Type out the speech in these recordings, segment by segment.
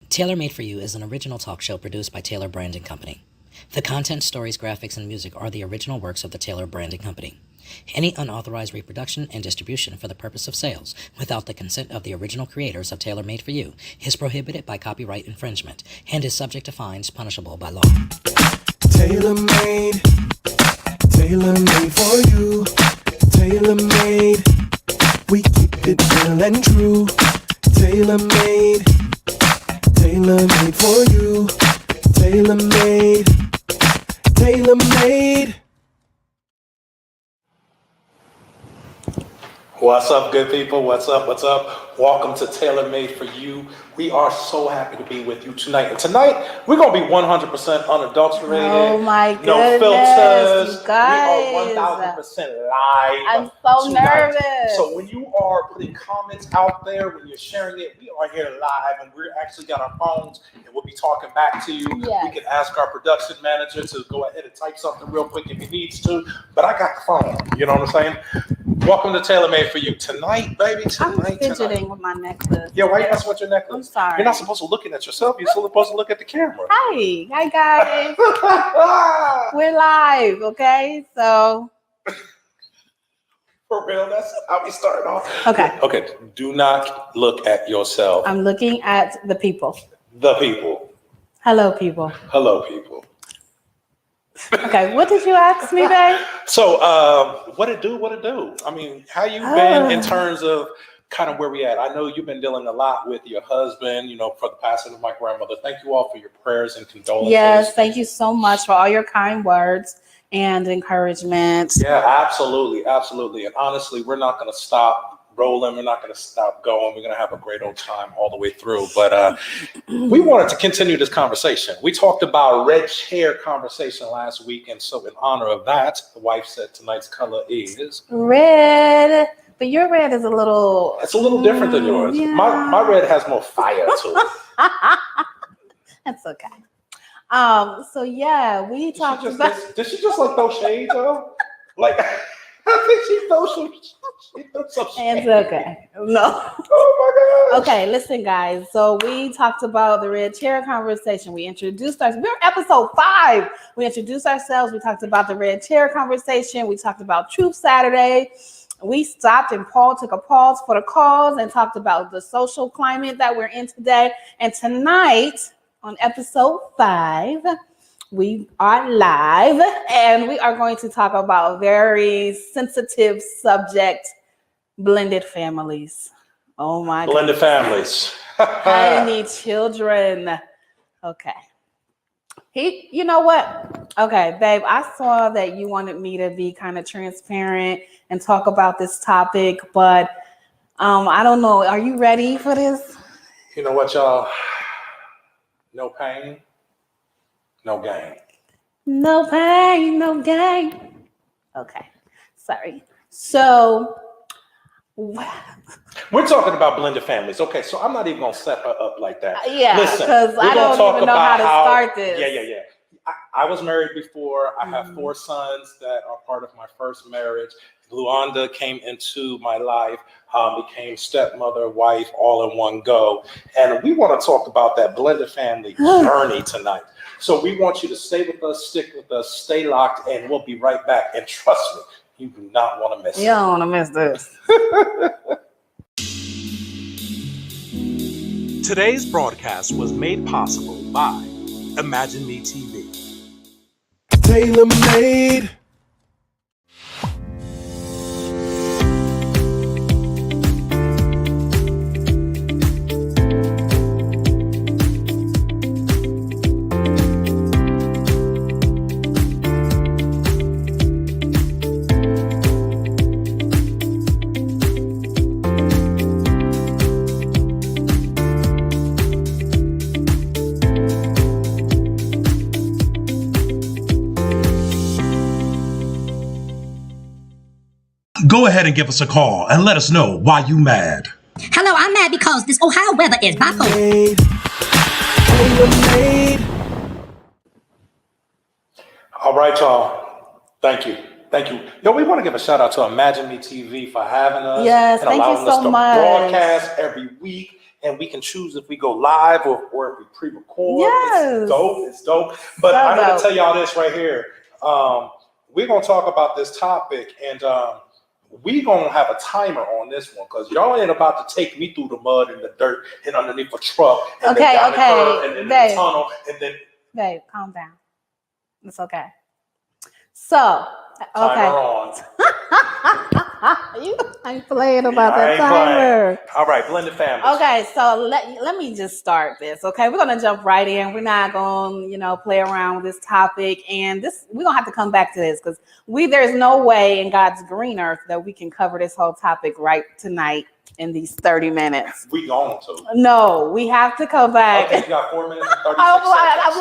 Tailor Made for You is an original talk show produced by Taylor Branding Company. The content, stories, graphics, and music are the original works of the Taylor Branding Company. Any unauthorized reproduction and distribution for the purpose of sales, without the consent of the original creators of Tailor Made for You, is prohibited by copyright infringement and is subject to fines punishable by law. Tailor made for you. Tailor made, we keep it real and true. Tailor made for you. Tailor made. What's up, good people? What's up? Welcome to Tailor Made for You. We are so happy to be with you tonight. And tonight, we're going to be 100% unadulterated. Oh my goodness, no filters. you guys. We are 1000% live. I'm so tonight. nervous. So when you are putting comments out there, when you're sharing it, we are here live and we're actually got our phones and we'll be talking back to you. Yes. We can ask our production manager to go ahead and type something real quick if he needs to. But I got the phone. You know what I'm saying? Welcome to Tailor Made for You. Tonight, baby, I'm fidgeting with my necklace. Yeah, why are you messing with your necklace? I'm sorry. You're not supposed to look at yourself. You're supposed to look at the camera. Hi guys. We're live, okay? So. For real, that's how we start off. Okay. Do not look at yourself. I'm looking at the people. The people. Hello, people. Hello, people. Okay, what did you ask me, babe? So, what it do? I mean, how you been in terms of kind of where we at? I know you've been dealing a lot with your husband, for the passing of my grandmother. Thank you all for your prayers and condolences. Yes, thank you so much for all your kind words and encouragement. Yeah, absolutely. And honestly, we're not going to stop rolling. We're not going to stop going. We're going to have a great old time all the way through. But we wanted to continue this conversation. We talked about red chair conversation last week. And so in honor of that, the wife said tonight's color is red. But your red is a little... It's a little different than yours. Yeah. My red has more fire to it. That's okay. So yeah, we talked about... Did she just like throw shade though? Like, I think she threw some shade. It's okay. No. Oh my God. Okay, listen, guys. So we talked about the red chair conversation. We introduced ourselves. We're episode 5. We introduced ourselves. We talked about the red chair conversation. We talked about Truth Saturday. We stopped and Paul took a pause for the cause and talked about the social climate that we're in today. And tonight on episode 5, we are live and we are going to talk about a very sensitive subject, blended families. Oh my God. Blended families. Tiny children. Okay. You know what? Okay, babe, I saw that you wanted me to be kind of transparent and talk about this topic, but I don't know. Are you ready for this? You know what, y'all? No pain, no gain. No pain, no gain. Okay, sorry. So, we're talking about blended families. Okay, so I'm not even going to set her up like that. Yeah, because I don't even know how to start this. Yeah. I was married before. I have 4 sons that are part of my first marriage. Luanda came into my life, became stepmother, wife, all in one go. And we want to talk about that blended family journey tonight. So we want you to stay with us, stick with us, stay locked, and we'll be right back. And trust me, you do not want to miss it. You don't want to miss this. Today's broadcast was made possible by Imagine Me TV. Tailor made. Go ahead and give us a call and let us know why you mad. Hello, I'm mad because this Ohio weather is bipolar. All right, y'all. Thank you. Yo, we want to give a shout out to Imagine Me TV for having us. Yes, and thank you allowing us so to much. broadcast every week. and we can choose if we go live or if we pre-record. Yes. It's dope. It's dope. But So I'm going dope. to tell y'all this right here. We're going to talk about this topic, and we're going to have a timer on this one because y'all ain't about to take me through the mud and the dirt and underneath a truck and Okay, then down the okay, curb and then in babe. the tunnel and then Babe, calm down. It's okay. So, timer okay. on. You ain't playing about I that ain't timer. All right, blended families. Okay, so let me just start this. Okay, we're gonna jump right in. We're not gonna, play around with this topic, and we're gonna have to come back to this because there's no way in God's green earth that we can cover this whole topic right tonight in these 30 minutes. We going to. No, we have to come back. Okay, you got 4 minutes and 36 I seconds.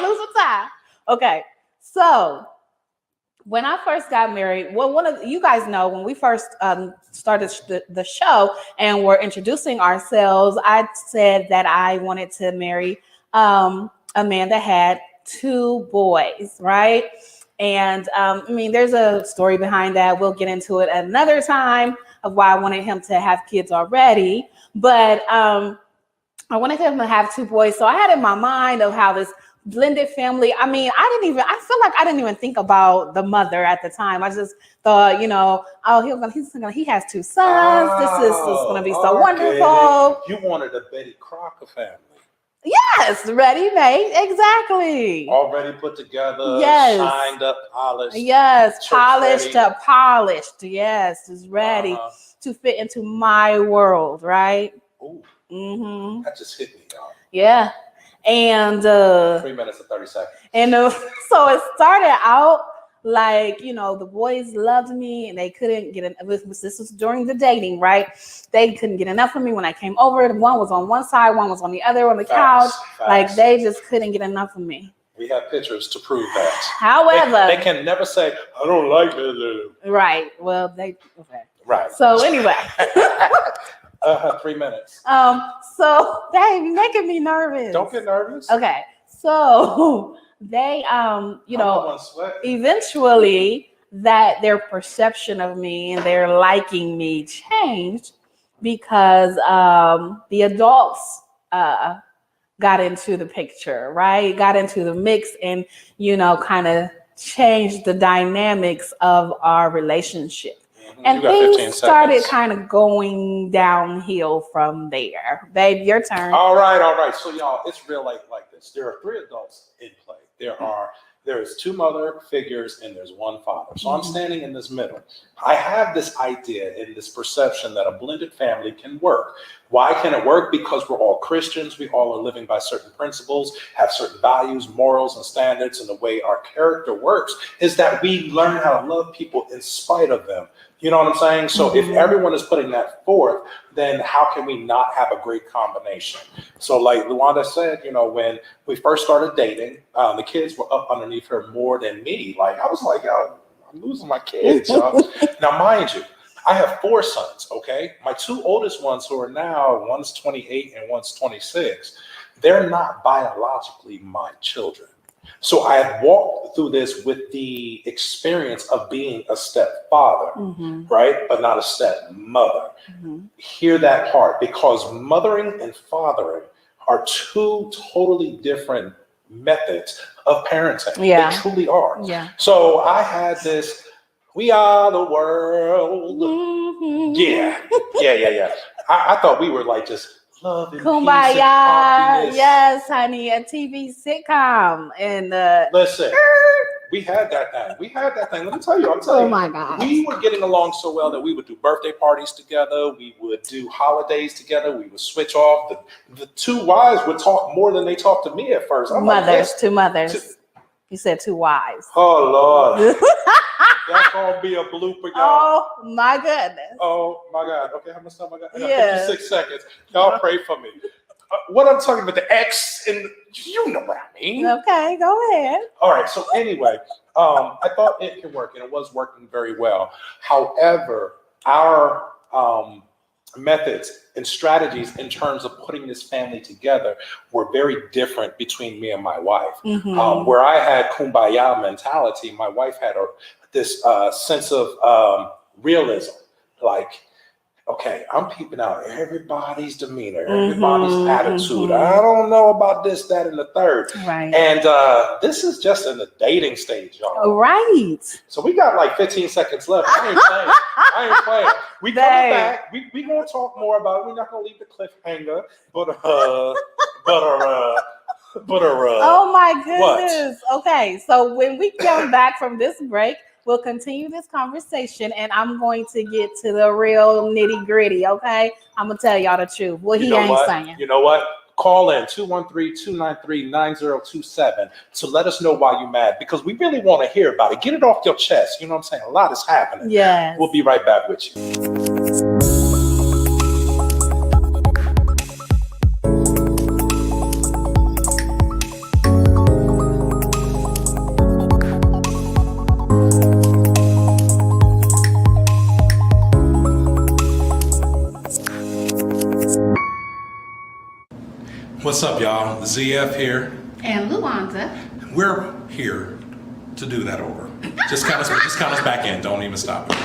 lose the time. Okay, so when I first got married, well, one of you guys know when we first started the show and were introducing ourselves, I said that I wanted to marry a man that had 2 boys, right? And there's a story behind that. We'll get into it another time of why I wanted him to have kids already, but I wanted him to have 2 boys. So I had in my mind of how this blended family. I feel like I didn't even think about the mother at the time. I just thought, he has 2 sons. This is going to be so wonderful. You wanted a Betty Crocker family. Yes, ready-made, exactly. Already put together, Yes. shined up, polished. Yes, church polished ready. up, polished. Yes, is ready to fit into my world, right? Ooh, Mm-hmm. that just hit me, y'all. Yeah, and 3 minutes and 30 seconds. so it started out like, the boys loved me and they couldn't get this was during the dating, right? They couldn't get enough of me when I came over. One was on one side, one was on the other on the couch. Facts. Like they just couldn't get enough of me. We have pictures to prove that. However, They can never say, I don't like that. right. Well, okay. Right. So anyway. 3 minutes. So babe, you're making me nervous. Don't get nervous. Okay. So they I don't want to sweat. eventually that their perception of me and their liking me changed because the adults got into the picture, right? Got into the mix and, kind of changed the dynamics of our relationship. And You got 15 things started seconds. kind of going downhill from there. Babe, your turn. All right. So y'all, it's real like this. There are 3 adults in play. There is 2 mother figures and there's 1 father. So I'm standing in this middle. I have this idea and this perception that a blended family can work. Why can it work? Because we're all Christians. We all are living by certain principles, have certain values, morals, and standards. And the way our character works is that we learn how to love people in spite of them. You know what I'm saying? So if everyone is putting that forth, then how can we not have a great combination? So like Luanda said, when we first started dating, the kids were up underneath her more than me. Like I was like, yo, I'm losing my kids. Y'all. Now, mind you, I have 4 sons, okay? My 2 oldest ones who are now, one's 28 and one's 26, they're not biologically my children. So I have walked through this with the experience of being a stepfather, right? But not a stepmother. Hear that part, because mothering and fathering are 2 totally different methods of parenting. Yeah. They truly are. Yeah. So I had this, we are the world. Yeah. I thought we were like just love and peace and Kumbaya. happiness. Yes, honey, a TV sitcom. And Listen, we had that thing. Let me tell you, I'm telling oh you. my God. We were getting along so well that we would do birthday parties together. We would do holidays together. We would switch off. The 2 wives would talk more than they talked to me at first. I'm like, Mothers, yes. 2 mothers. You said 2 wives. Oh, Lord. That's going to be a blooper, y'all. Oh my goodness. Oh, my God. Okay, how much time I got? I got Yeah. 56 seconds. Y'all pray for me. What I'm talking about, the X, and you know what I mean. Okay, go ahead. All right. So anyway, I thought it could work, and it was working very well. However, our methods and strategies in terms of putting this family together were very different between me and my wife. Where I had kumbaya mentality, my wife had this sense of realism. Like Okay, I'm peeping out everybody's demeanor, Mhm, everybody's attitude. mhm. I don't know about this, that, and the third. Right. And this is just in the dating stage, y'all. Right. So we got like 15 seconds left. I ain't playing. We coming Dang. back. We gonna talk more about it. We're not gonna leave the cliffhanger. Oh my what? goodness. Okay, so when we come back from this break, we'll continue this conversation and I'm going to get to the real nitty gritty. Okay, I'm gonna tell y'all the truth. What You he know ain't what? saying. You know what? Call in 213-293-9027 to let us know why you're mad, because we really want to hear about it. Get it off your chest. You know what I'm saying? A lot is happening. Yes. We'll be right back with you. What's up, y'all? ZF here. And Luanda. We're here to do that over. Just count us back in. Don't even stop it.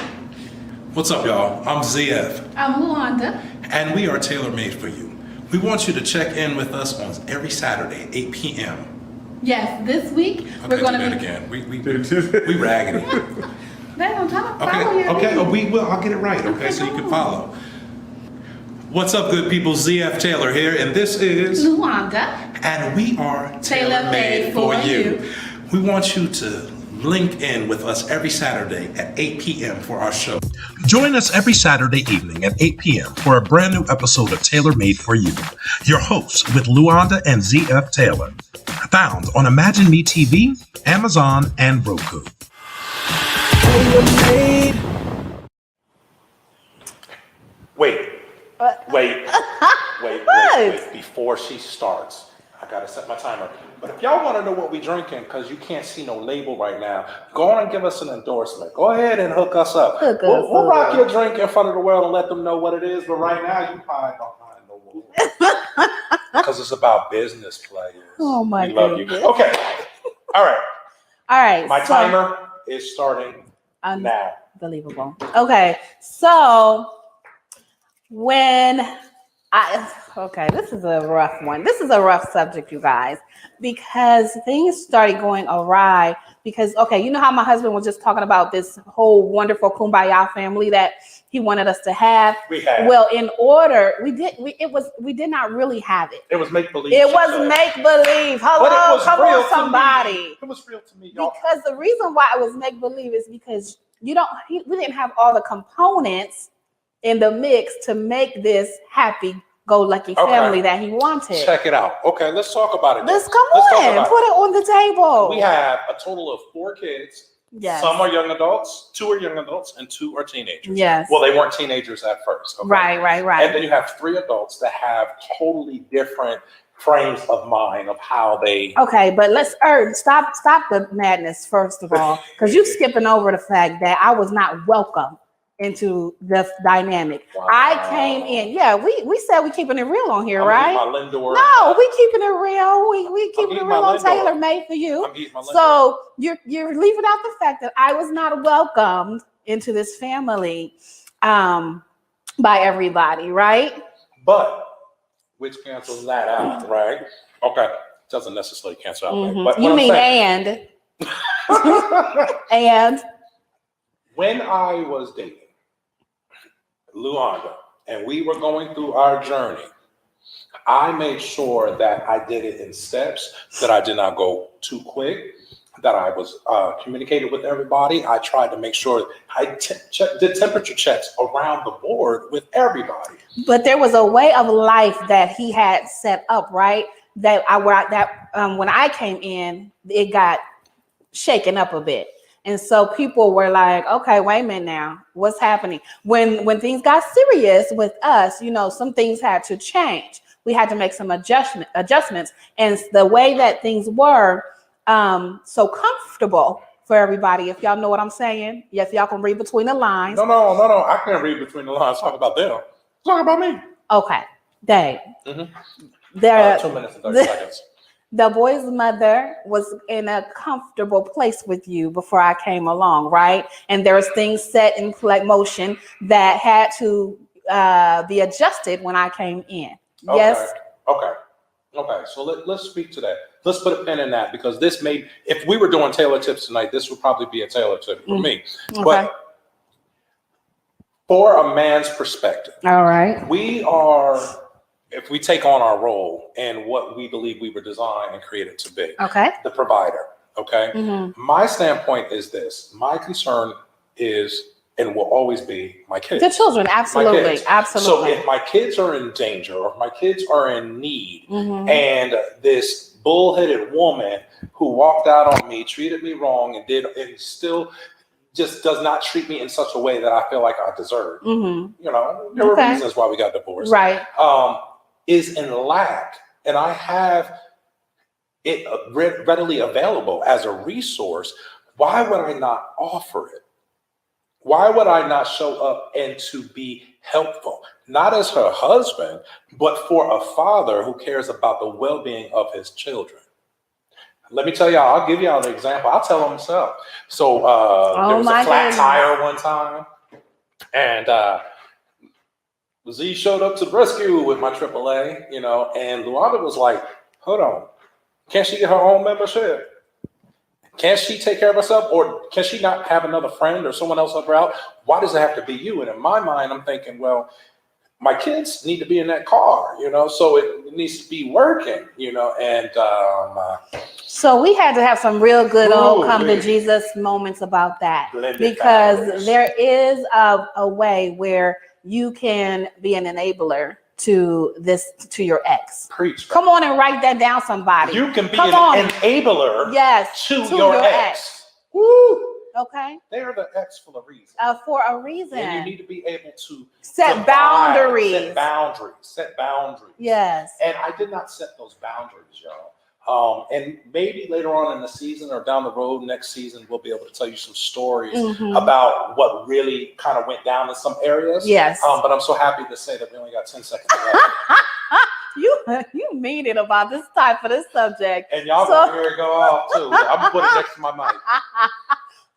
What's up, y'all? I'm ZF, I'm Luanda. and we are tailor-made for you. We want you to check in with us on every Saturday, 8 p.m. Yes, this week Okay, do that again. We raggedy. I'm trying to Okay. Oh, we will. I'll get it right. Okay, so you can follow. What's up, good people? ZF Taylor here, and this is Luanda. and we are tailor-made for you. We want you to link in with us every Saturday at 8 p.m. for our show. Join us every Saturday evening at 8 p.m. for a brand new episode of Tailor Made for You. Your hosts with Luanda and ZF Taylor. Found on Imagine Me TV, Amazon, and Roku. Tailor-made. Wait. Before she starts, I gotta set my timer. But if y'all want to know what we drinking, because you can't see no label right now, go on and give us an endorsement. Go ahead and hook us up. We'll rock your drink in front of the world and let them know what it is. But right now, you probably don't mind no more, because it's about business players. Oh my we love you. goodness. Okay. All right. All right. My timer is starting now. Unbelievable. Okay, so this is a rough one. This is a rough subject, you guys, because things started going awry. Because, okay, you know how my husband was just talking about this whole wonderful kumbaya family that he wanted us to have? We had. Well, we did not really have it. It was make believe. It was make believe. Hello, come on, somebody. It was real to me, y'all. Because the reason why it was make believe is because we didn't have all the components in the mix to make this happy-go-lucky family that he wanted. Check it out. Okay, let's talk about it. Let's put it on the table. We have a total of 4 kids. Yes. Some are young adults, 2 are young adults, and 2 are teenagers. Yes. Well, they weren't teenagers at first. Okay? Right. And then you have 3 adults that have totally different frames of mind of how they. Okay, but let's stop the madness first of all, because you're skipping over the fact that I was not welcome into the dynamic. Wow. I came in. Yeah, we said we keeping it real on here, I'm right? My Lindor. No, we keeping it real. We keeping it real on Lindor. Tailor Made for You. I'm eating my Lindor. So you're leaving out the fact that I was not welcomed into this family by everybody, right? But which cancels that out, right? Okay, doesn't necessarily cancel out. Mhm. But You what I'm mean saying- and when I was dating Luanda and we were going through our journey, I made sure that I did it in steps, that I did not go too quick, that I was communicated with everybody. I tried to make sure I did temperature checks around the board with everybody. But there was a way of life that he had set up, right? That when I came in, it got shaken up a bit. And so people were like, okay, wait a minute now, what's happening? When things got serious with us, some things had to change. We had to make some adjustments. And the way that things were so comfortable for everybody, if y'all know what I'm saying. Yes, y'all can read between the lines. No, I can't read between the lines. Talk about them. Talk about me. Okay, Dave. Mhm. 2 minutes and 30 seconds. The boy's mother was in a comfortable place with you before I came along, right? And there was things set in motion that had to the adjusted when I came in. Yes. Okay. So let's speak to that. Let's put a pin in that because this may, if we were doing Taylor tips tonight, this would probably be a Taylor tip for me. Okay. But for a man's perspective, All right. we are, if we take on our role and what we believe we were designed and created to be, Okay. the provider. Okay. Mm-hmm. My standpoint is this. My concern is and will always be my kids. The children, My absolutely, kids. So absolutely. if my kids are in danger or if my kids are in need Mhm. and this bullheaded woman who walked out on me, treated me wrong and still just does not treat me in such a way that I feel like I deserve. Mhm. You know, there were Okay. reasons why we got divorced. Right. Is in lack and I have it readily available as a resource, why would I not offer it? Why would I not show up and to be helpful? Not as her husband, but for a father who cares about the well-being of his children. Let me tell y'all, I'll give y'all an example. I'll tell them myself. So there was my a flat goodness. tire one time, and Z showed up to the rescue with my AAA, you know, and Luanda was like, hold on, can't she get her own membership? Can't she take care of herself? Or can she not have another friend or someone else help her out? Why does it have to be you? And in my mind, I'm thinking, well, my kids need to be in that car, you know, so it needs to be working, you know, and So we had to have some real good old Ooh, come to wait. Jesus moments about that, Blended because families. there is a way where you can be an enabler to your ex. preach. Come on and write that down, somebody. You can be Come an on. enabler Yes, to your ex. ex. Woo. Okay, They are the ex for a reason. for a reason. And you need to be able to Set divide, boundaries. Set boundaries. Yes. And I did not set those boundaries, y'all. And maybe later on in the season or down the road next season, we'll be able to tell you some stories Mhm. about what really kind of went down in some areas. Yes. But I'm so happy to say that we only got 10 seconds left. You mean it about this type of this subject. And y'all So- gonna hear it go off too. I'm gonna put it next to my mic.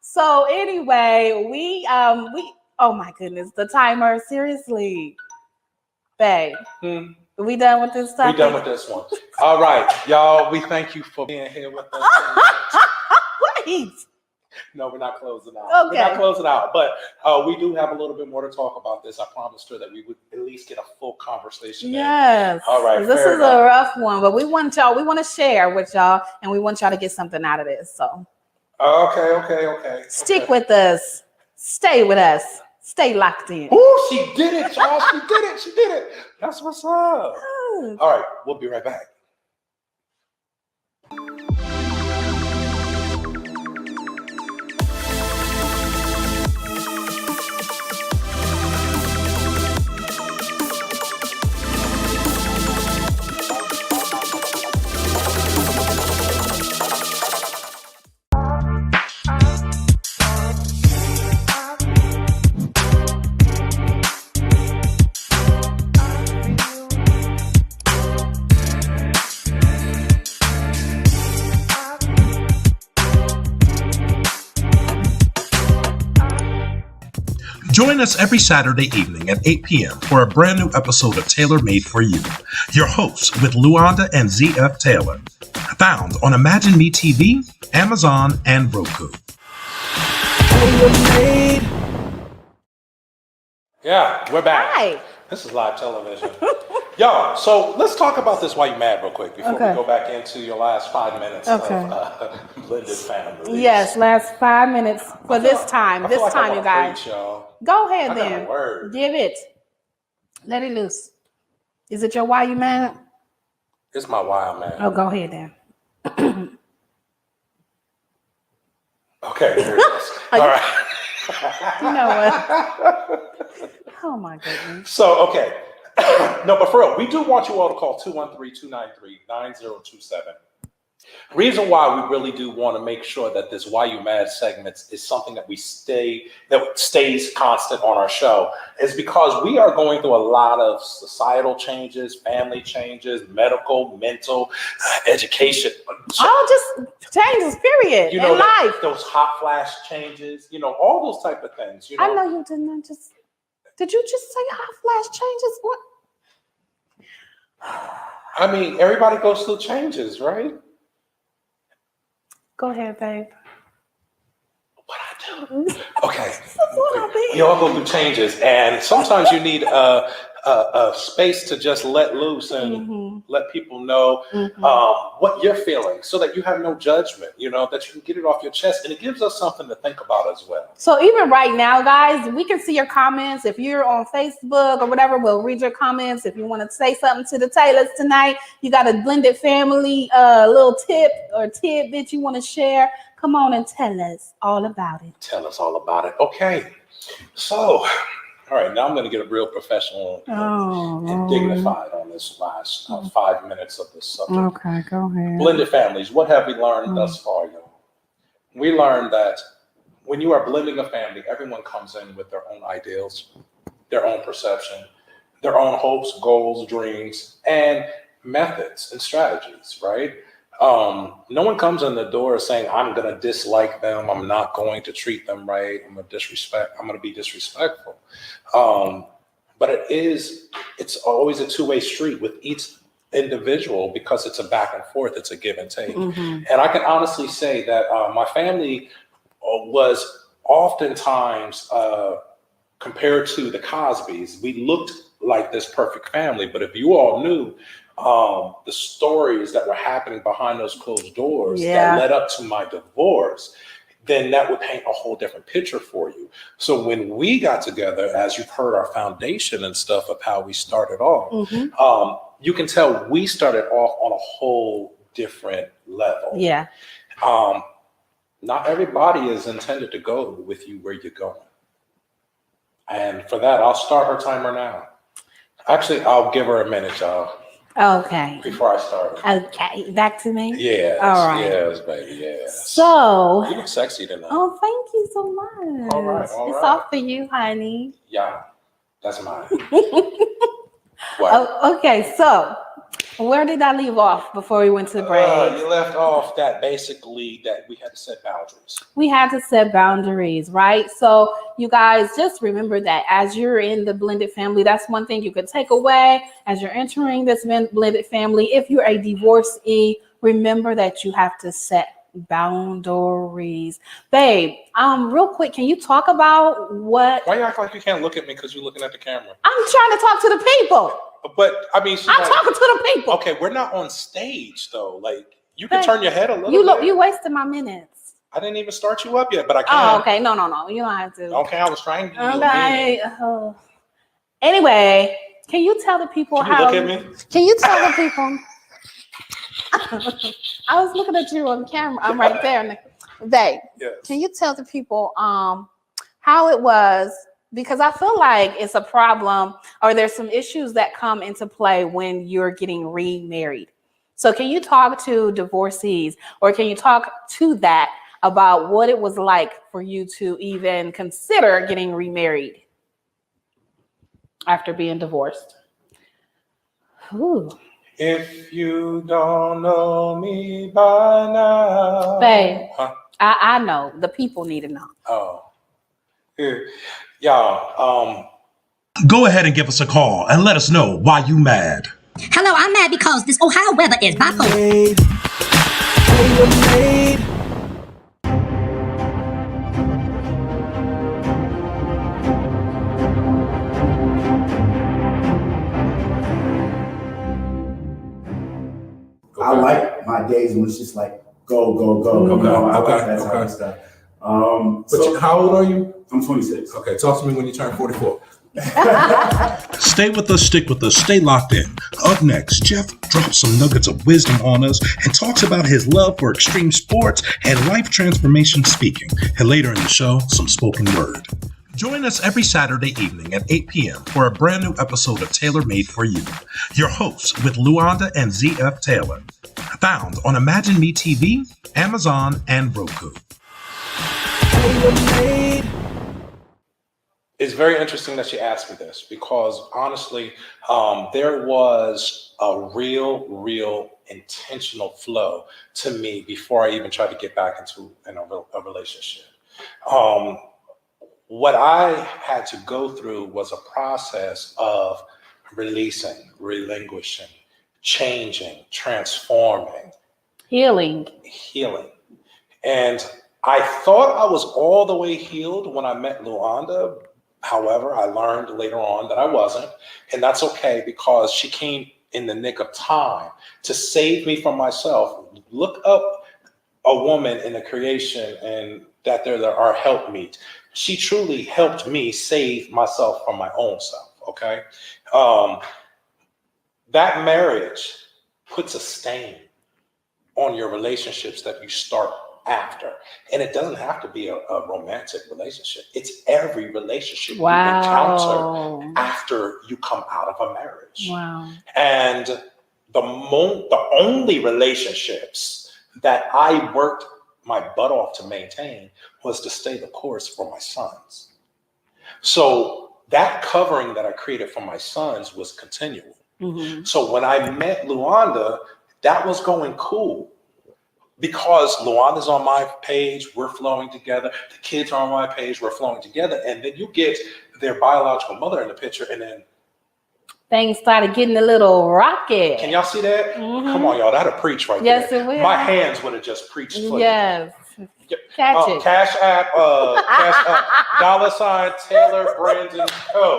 So anyway, we oh my goodness, the timer, seriously. Babe, we done with this stuff? We done with this one. All right, y'all. We thank you for being here with us. Wait. No, we're not closing out. Okay. We're not closing out, but we do have a little bit more to talk about this. I promised her that we would at least get a full conversation. in. Yes. All right, This fair is enough. a rough one, but we want to share with y'all, and we want y'all to get something out of this. So Okay. stick with us. Stay with us. Stay locked in. Oh, she did it, y'all. She did it. That's what's up. All right, we'll be right back. Join us every Saturday evening at 8 p.m. for a brand new episode of Taylor Made for You. Your hosts with Luanda and ZF Taylor. Found on Imagine Me TV, Amazon, and Roku. Tailor-made. Yeah, we're back. Hi. This is live television. Y'all, so let's talk about this Why You Mad real quick before Okay. we go back into your last 5 minutes Okay. of blended family. Yes, last 5 minutes for this time. I This feel like I time, wanna you guys. preach, y'all. Go ahead I got a then. word. Give it. Let it loose. Is it your why you mad? It's my wild man. Oh, go ahead then. Okay, here it is. All right. You know what? Oh my goodness. So, okay. No, but for real, we do want you all to call 213-293-9027. Reason why we really do want to make sure that this Why You Mad segments is something that stays constant on our show is because we are going through a lot of societal changes, family changes, medical, mental, education. Oh, just changes, period. You know, in life. those hot flash changes, you know, all those type of things. You know, I know you did not just Did you just say hot flash changes? What? I mean, everybody goes through changes, right? Go ahead, babe. What I do? Okay. That's what I mean. We all go through changes, and sometimes you need a space to just let loose and let people know what you're feeling, so that you have no judgment. That you can get it off your chest, and it gives us something to think about as well. So even right now, guys, we can see your comments. If you're on Facebook or whatever, we'll read your comments. If you want to say something to the Taylors tonight, you got a blended family little tip or tidbit you want to share, come on and tell us all about it. Tell us all about it. Okay. So, all right, now I'm going to get real professional and dignified on this last 5 minutes of this subject. Okay, go ahead. Blended families, what have we learned thus far, y'all? We learned that when you are blending a family, everyone comes in with their own ideals, their own perception, their own hopes, goals, dreams, and methods and strategies, right? No one comes in the door saying, I'm going to dislike them. I'm not going to treat them right. I'm going to be disrespectful. But it's always a two-way street with each individual, because it's a back and forth. It's a give and take. And I can honestly say that my family was oftentimes compared to the Cosbys. We looked like this perfect family, but if you all knew the stories that were happening behind those closed doors that led up to my divorce, then that would paint a whole different picture for you. So when we got together, as you've heard our foundation and stuff of how we started off, you can tell we started off on a whole different level. Yeah. Not everybody is intended to go with you where you're going. And for that, I'll start her timer now. Actually, I'll give her a minute, y'all. Okay. Before I start. Okay. Back to me. Yes. All right. Yes, baby. Yes. So. You look sexy tonight. Oh, thank you so much. All right. It's all for you, honey. Yeah, that's mine. Oh, okay. So, where did I leave off before we went to the break? You left off that basically that we had to set boundaries. We had to set boundaries, right? So you guys just remember that as you're in the blended family, that's one thing you could take away as you're entering this blended family. If you're a divorcee, remember that you have to set boundaries. Babe, real quick, can you talk about what? Why you act like you can't look at me because you're looking at the camera? I'm trying to talk to the people. But I mean, I'm talking to the people. Okay, we're not on stage though. Like you Babe, can turn your head a little bit. You wasted my minutes. I didn't even start you up yet, but I can. Oh, okay. No. You don't have to. Okay, I was trying to. Okay. Anyway, can you tell the people Can you how? look at me? Can you tell the people? I was looking at you on camera. I'm right there. Babe, Yes. can you tell the people how it was? Because I feel like it's a problem, or there's some issues that come into play when you're getting remarried. So can you talk to divorcees, or can you talk to that about what it was like for you to even consider getting remarried after being divorced? Ooh. If you don't know me by now. Babe, Huh? I know. The people need to know. Oh. Yeah. Y'all, Go ahead and give us a call and let us know why you mad. Hello, I'm mad because this Ohio weather is bipolar. Made, tailor-made. I like my days when it's just like go, go, go. Okay, I like okay, that type okay. of stuff. How old are you? I'm 26. Okay, talk to me when you turn 44. Stay with us, stick with us, stay locked in. Up next, Jeff drops some nuggets of wisdom on us and talks about his love for extreme sports and life transformation speaking. And later in the show, some spoken word. Join us every Saturday evening at 8 p.m. for a brand new episode of Taylor Made for You. Your hosts with Luanda and ZF Taylor. Found on Imagine Me TV, Amazon, and Roku. Tailor-made. it's very interesting that you asked me this, because honestly, there was a real intentional flow to me before I even tried to get back into a relationship. what I had to go through was a process of releasing, relinquishing, changing, transforming, Healing. healing. And I thought I was all the way healed when I met Luanda. However, I learned later on that I wasn't. And that's okay, because she came in the nick of time to save me from myself. Look up a woman in the creation and that there are helpmeet. She truly helped me save myself from my own self, okay? That marriage puts a stain on your relationships that you start after. And it doesn't have to be a romantic relationship. It's every relationship you encounter after you come out of a marriage. Wow. And the only relationships that I worked my butt off to maintain was to stay the course for my sons. So that covering that I created for my sons was continual. Mm-hmm. So when I met Luanda, that was going cool, because Luanda's on my page, we're flowing together. The kids are on my page, we're flowing together. And then you get their biological mother in the picture, and then things started getting a little rocky. can y'all see that? Mm-hmm. Come on, y'all, that'll preach right Yes, there. it will. My hands would have just preached for you. Yes. Catch it. Cash App, $ Taylor Brandon Co.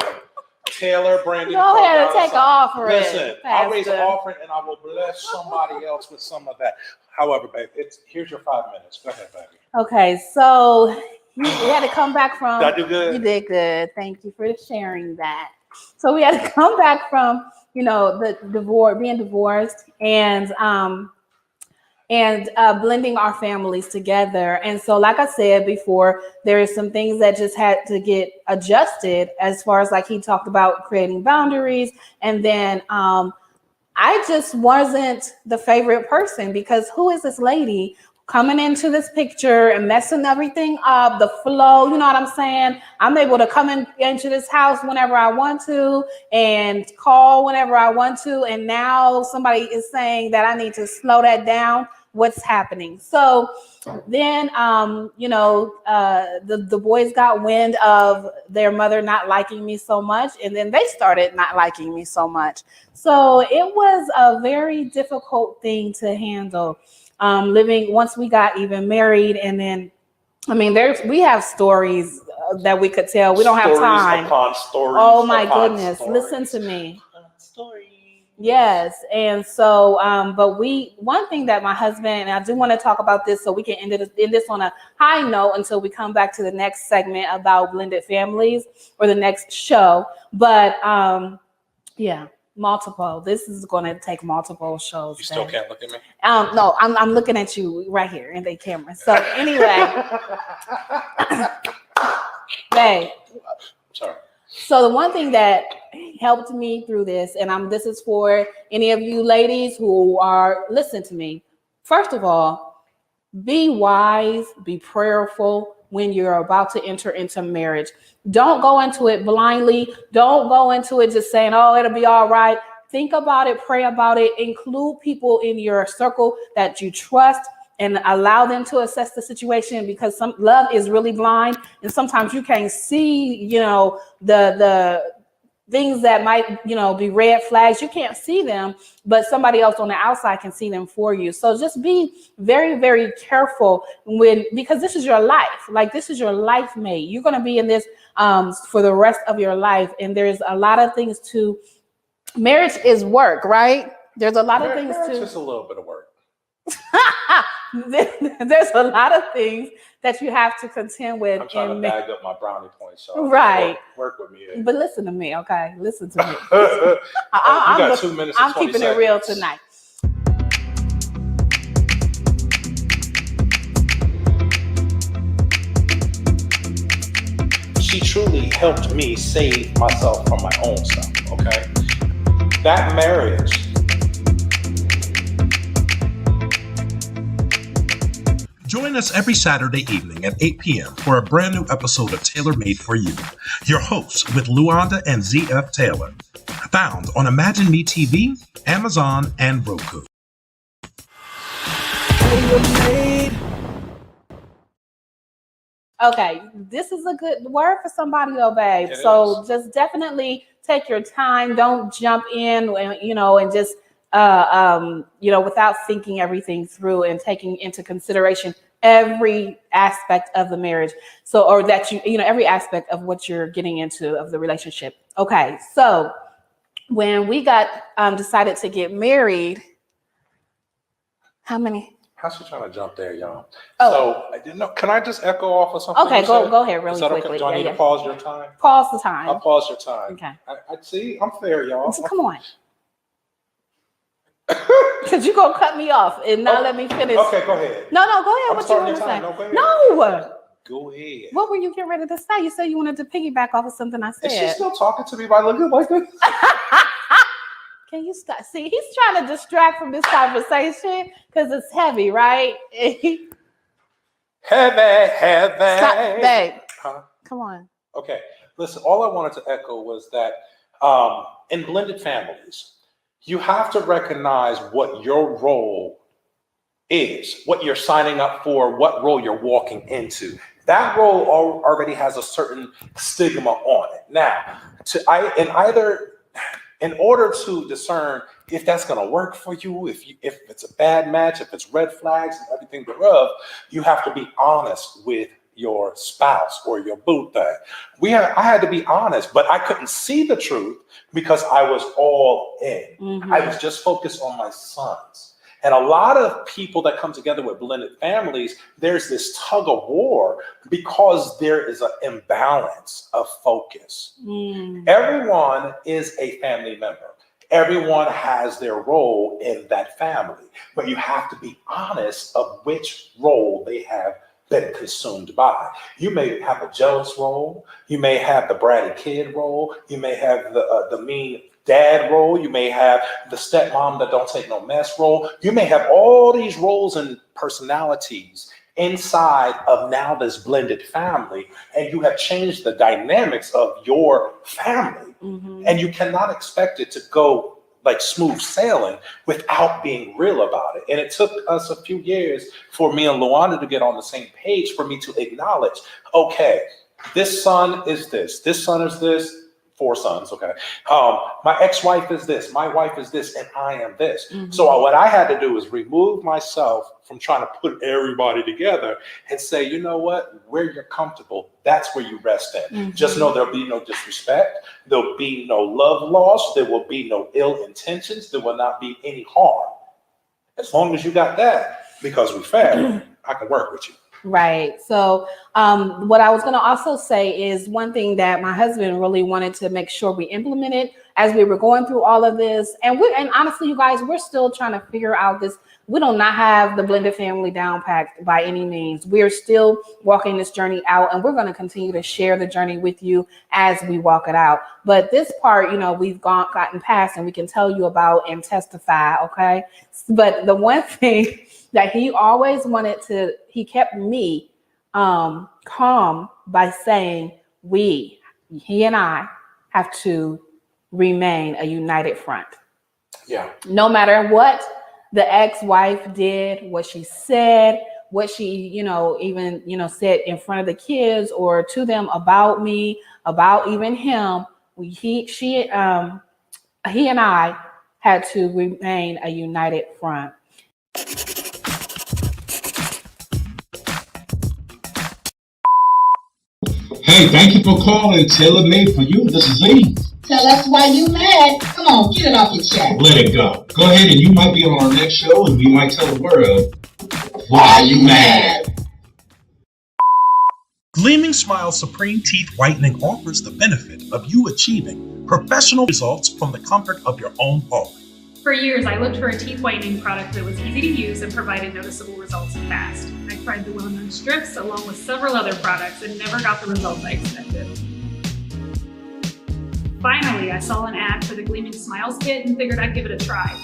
Taylor Brandon Co. Go ahead and take an offering. Listen, I'll raise an Pastor. offering and I will bless somebody else with some of that. However, babe, here's your 5 minutes. Go ahead, baby. Okay, so we had to come back from. Did I do good? You did good. Thank you for sharing that. So we had to come back from, the divorce, being divorced, and blending our families together. And so, like I said before, there is some things that just had to get adjusted, as far as like he talked about creating boundaries. And then I just wasn't the favorite person, because who is this lady coming into this picture and messing everything up, the flow, you know what I'm saying? I'm able to come into this house whenever I want to and call whenever I want to. And now somebody is saying that I need to slow that down. What's happening? So then, the boys got wind of their mother not liking me so much, and then they started not liking me so much. So it was a very difficult thing to handle, living once we got even married. And then, we have stories that we could tell. We don't have time. Upon stories. Oh my goodness! Stories. Listen to me. Stories. Yes. And so, but one thing that my husband, and I do want to talk about this so we can end this on a high note until we come back to the next segment about blended families, or the next show. But multiple. This is going to take multiple shows. You still can't look at me? No, I'm looking at you right here in the camera. So anyway, babe. Sorry. So the one thing that helped me through this, and this is for any of you ladies who are listening to me. First of all, be wise, be prayerful when you're about to enter into marriage. Don't go into it blindly. Don't go into it just saying, oh, it'll be all right. Think about it, pray about it, include people in your circle that you trust, and allow them to assess the situation, because some love is really blind, and sometimes you can't see, the things that might, be red flags. You can't see them, but somebody else on the outside can see them for you. So just be very, very careful because this is your life. Like, this is your life mate. You're going to be in this for the rest of your life. And there's a lot of things marriage is work, right? There's a lot of things It's just a little bit of work. There's a lot of things that you have to contend with. I'm trying to bag up my brownie points. So right. Work with me. But listen to me, okay? Listen to me. You got 2 minutes and I'm 20 keeping seconds. it real tonight. She truly helped me save myself from my own self, okay? That marriage. Join us every Saturday evening at 8 p.m. for a brand new episode of Tailor Made for You. Your hosts with Luanda and ZF Taylor. Found on Imagine Me TV, Amazon, and Roku. Tailor made. Okay, this is a good word for somebody though, babe. It So just definitely take your time. Don't jump in and and just without thinking everything through and taking into consideration every aspect of the marriage. So or that every aspect of what you're getting into of the relationship. Okay, so when we got decided to get married, how many? How's she trying to jump there, y'all? Oh. So I didn't know. Can I just echo off of something? Okay, you said? go ahead Is really that okay? quickly. Do I need to pause your time? Pause the time. I'll pause your time. Okay. I see. I'm fair, y'all. So come on. Because you're going to cut me off and not let me finish. Okay, go ahead. No, go ahead. I'm What you starting want to your say? time. No, go ahead. No. Go ahead. What were you getting ready to say? You said you wanted to piggyback off of something I Is she said. still talking to me by looking like this? Can you stop? See, he's trying to distract from this conversation because it's heavy, right? Heavy. Stop, babe. Huh? Come on. Okay. Listen, all I wanted to echo was that in blended families, you have to recognize what your role is, what you're signing up for, what role you're walking into. That role already has a certain stigma on it. Now, in order to discern if that's going to work for you, if it's a bad match, if it's red flags and everything thereof, you have to be honest with your spouse or your boo thing. I had to be honest, but I couldn't see the truth because I was all in. Mm-hmm. I was just focused on my sons. And a lot of people that come together with blended families, there's this tug of war because there is an imbalance of focus. Everyone is a family member. Everyone has their role in that family, but you have to be honest of which role they have been consumed by. You may have a jealous role. You may have the bratty kid role. You may have the mean dad role. You may have the stepmom that don't take no mess role. You may have all these roles and personalities inside of now this blended family, and you have changed the dynamics of your family. Mm-hmm. And you cannot expect it to go like smooth sailing without being real about it. And it took us a few years for me and Luanda to get on the same page, for me to acknowledge, okay, this son is this son is this, 4 sons, okay. My ex-wife is this, my wife is this, and I am this. Mm-hmm. So what I had to do is remove myself from trying to put everybody together and say, you know what, where you're comfortable, that's where you rest in. Mm-hmm. Just know there'll be no disrespect, there'll be no love lost, there will be no ill intentions, there will not be any harm. As long as you got that, because we family, I can work with you. Right. So what I was going to also say is one thing that my husband really wanted to make sure we implemented as we were going through all of this. And honestly, you guys, we're still trying to figure out this. We do not have the blended family down packed by any means. We're still walking this journey out, and we're going to continue to share the journey with you as we walk it out. But this part, we've gotten past and we can tell you about and testify. Okay. But the one thing that he always he kept me calm by saying he and I have to remain a united front. Yeah. No matter what the ex-wife did, what she said, what she, even, said in front of the kids or to them about me, about even him, he and I had to remain a united front. Hey, thank you for calling Tailor Made for You. This is Lee. Tell us why you mad. Come on, get it off your chest. Let it go. Go ahead and you might be on our next show and we might tell the world why you mad. Gleaming Smile Supreme Teeth Whitening offers the benefit of you achieving professional results from the comfort of your own home. For years, I looked for a teeth whitening product that was easy to use and provided noticeable results fast. I tried the well-known strips along with several other products and never got the results I expected. Finally, I saw an ad for the Gleaming Smiles kit and figured I'd give it a try.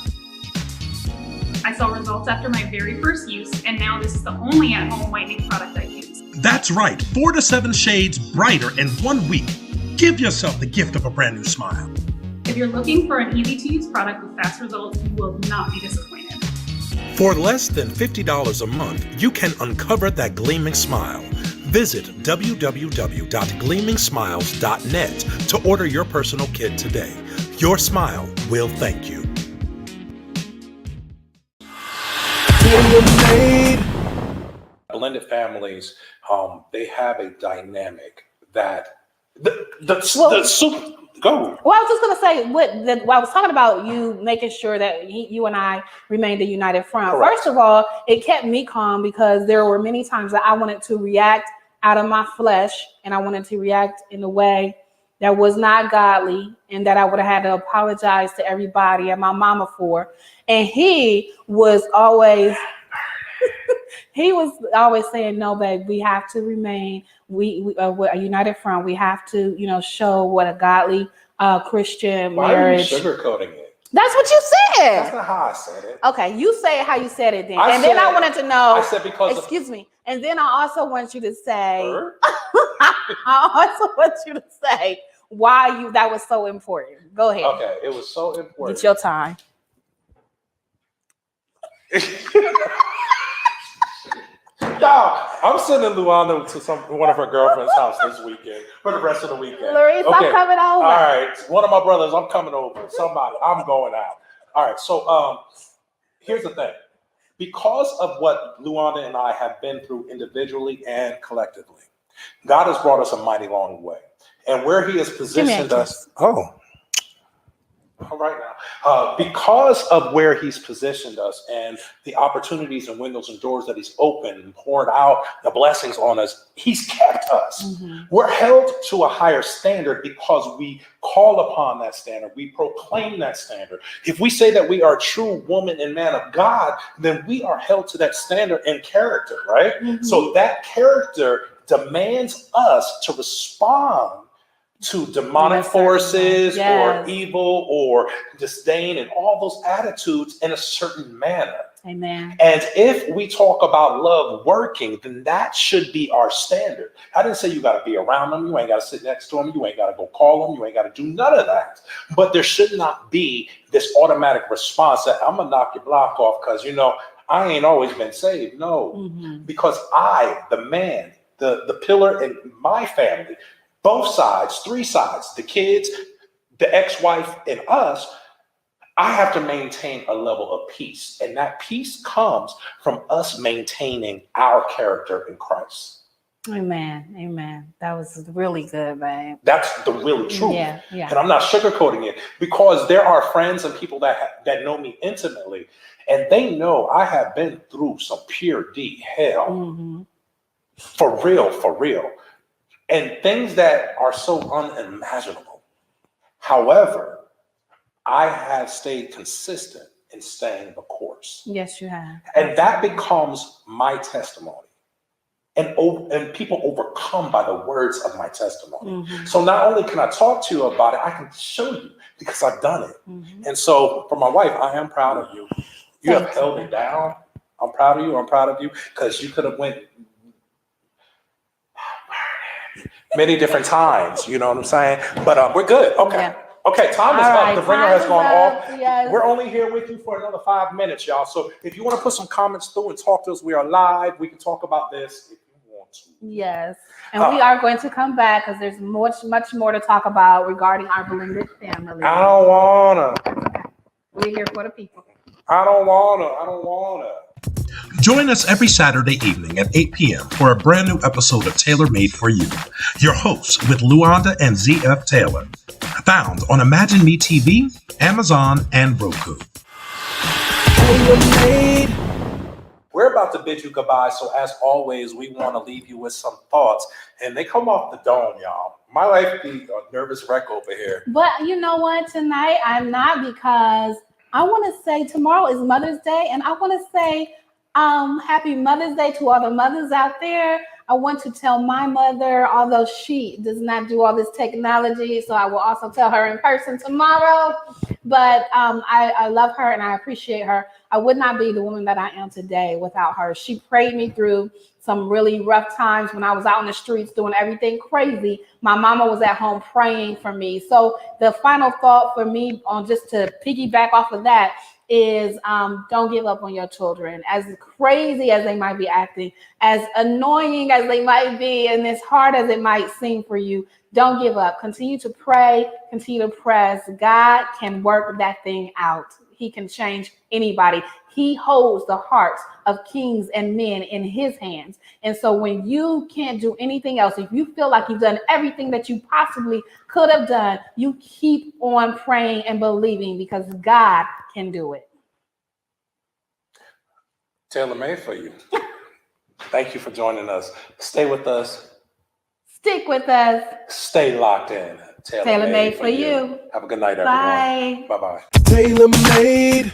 I saw results after my very first use, and now this is the only at-home whitening product I use. That's right, 4 to 7 shades brighter in 1 week. Give yourself the gift of a brand new smile. If you're looking for an easy-to-use product with fast results, you will not be disappointed. For less than $50 a month, you can uncover that gleaming smile. Visit www.gleamingsmiles.net to order your personal kit today. Your smile will thank you. Tailor-made. Blended families, they have a dynamic that go. Well, I was just gonna say I was talking about you making sure that you and I remained a united front. Correct. First of all, it kept me calm because there were many times that I wanted to react out of my flesh, and I wanted to react in a way that was not godly, and that I would have had to apologize to everybody and my mama for. And he was always saying, "No, babe, we have to remain. We're a united front. We have to, show what a godly Christian Why marriage." are you sugarcoating it? That's what you said. That's not how I said it. Okay, you say it how you said it then. I And then I said- wanted to know. I said because of- excuse me. And then I also want you to say. Her? I also want you to say why that was so important. Go ahead. Okay, it was so important. It's your time. No, I'm sending Luanda to one of her girlfriend's house this weekend for the rest of the weekend. Larice, I'm coming over. All right, one of my brothers, I'm coming over. Somebody, I'm going out. All right, so here's the thing. Because of what Luanda and I have been through individually and collectively, God has brought us a mighty long way. And where he has positioned us, all right now, because of where he's positioned us and the opportunities and windows and doors that he's opened and poured out the blessings on us, he's kept us. Mm-hmm. We're held to a higher standard because we call upon that standard. We proclaim that standard. If we say that we are a true woman and man of God, then we are held to that standard in character, right? Mm-hmm. So that character demands us to respond to demonic forces or evil or disdain and all those attitudes in a certain manner. Amen. And if we talk about love working, then that should be our standard. I didn't say you got to be around them. You ain't got to sit next to them. You ain't got to go call them. You ain't got to do none of that. But there should not be this automatic response that I'm going to knock your block off because, I ain't always been saved. No, because I, the man, the pillar in my family, both sides, three sides, the kids, the ex-wife, and us, I have to maintain a level of peace. And that peace comes from us maintaining our character in Christ. Amen. Amen. That was really good, babe. That's the real truth. Yeah. And I'm not sugarcoating it because there are friends and people that know me intimately, and they know I have been through some pure D hell. For real. And things that are so unimaginable. However, I have stayed consistent in staying the course. Yes, you have. And that becomes my testimony. And people overcome by the words of my testimony. So not only can I talk to you about it, I can show you because I've done it. And so for my wife, I am proud of you. You have held it down. I'm proud of you. Because you could have went many different times, you know what I'm saying? But we're good. Okay. Yeah. Okay, time is All up. right, The ringer time has is gone up. off. Yes. We're only here with you for another 5 minutes, y'all. So if you want to put some comments through and talk to us, we are live. We can talk about this if you want to. Yes. And we are going to come back because there's much more to talk about regarding our blended family. I don't wanna. We're here for the people. I don't wanna. Join us every Saturday evening at 8 p.m. for a brand new episode of Tailor Made for You. Your hosts with Luanda and ZF Taylor. Found on Imagine Me TV, Amazon, and Roku. Tailor-made. We're about to bid you goodbye. So as always, we want to leave you with some thoughts. And they come off the dome, y'all. My life be a nervous wreck over here. But you know what? Tonight I'm not, because I want to say tomorrow is Mother's Day, and I want to say happy Mother's Day to all the mothers out there. I want to tell my mother, although she does not do all this technology, so I will also tell her in person tomorrow. But I love her and I appreciate her. I would not be the woman that I am today without her. She prayed me through some really rough times when I was out in the streets doing everything crazy. My mama was at home praying for me. So the final thought for me, on just to piggyback off of that, is don't give up on your children. As crazy as they might be acting, as annoying as they might be, and as hard as it might seem for you, don't give up. Continue to pray, continue to press. God can work that thing out. He can change anybody. He holds the hearts of kings and men in his hands. And so when you can't do anything else, if you feel like you've done everything that you possibly could have done, you keep on praying and believing because God can do it. Tailor-made for you. Thank you for joining us. Stay with us. Stick with us. Stay locked in. Tailor-made for you. Have a good night, everyone. Bye. Bye-bye. Tailor-made.